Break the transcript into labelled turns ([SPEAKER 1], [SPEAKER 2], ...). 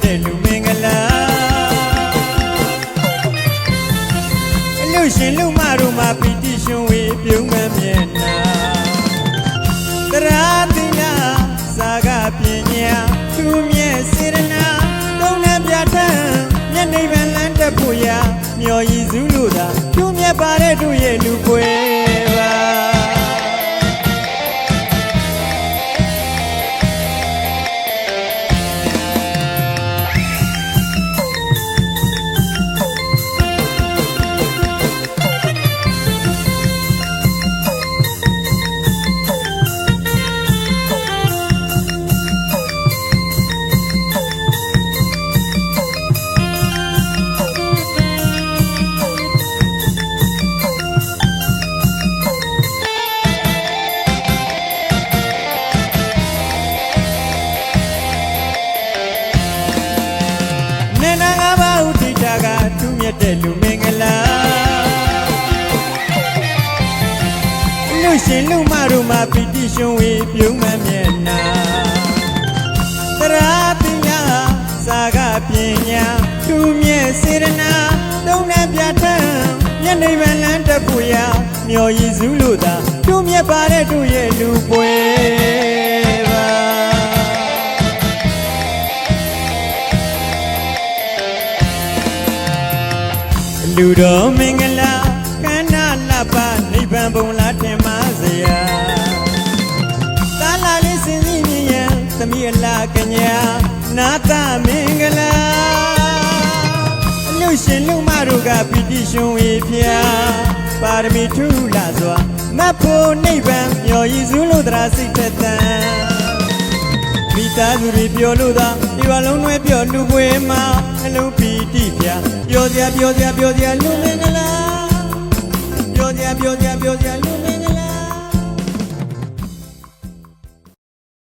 [SPEAKER 1] တဲ့လူမင်္ဂလာအလူရှင်လူမတို့မှာပီတိရှင်ဝေပြုံးမှမျက်နာတရာတိနာစာကပညာသူမြဲစေရနာသုံးနှပြထမ်းမျက်နှိပ်ပန်လန်းတက်ဖို့ရာမျော်ရည်စုလို့သာသူမြဲပါတဲ့တို့ရဲ့လူပွဲပါတဲ့လူမင်္ဂလာလူရှင်လူမတို့မှာပီတိရှင်ဝေပြုံးမှမျက်နာတရာတိညာစာကပညာသူမြဲစေရနာသုံးနှပြထမ်းမျက်နှိပ်ပန်လန်းတက်ဖို့ရာမျော်ရည်စုလို့သာသူမြဲပါတဲ့တို့ရဲ့လူပွဲပါလူတော်မင်္ဂလာကန္နာလပနိဗ္ဗာန်ဘုံလာထင်ပါစေရာသာလာလေးစင်စည်းမြင်ရန်သမီးအလားကညာနာသမင်္ဂလာအလူရှင်လူမတို့ကပီတိရှင်ဝေဖျားပါရမီထူလာစွာမတ်ဖို့နိဗ္ဗာန်မျော်ရည်စုလို့တရားစိတ်သက်သန်မိသားစုတွေပြောလို့သာဒီဝလုံးတွေပြောလူပွဲမှာအလုံးပီတိပြပြောစရာလူမင်္ဂလာပြောစရာလူမင်္ဂ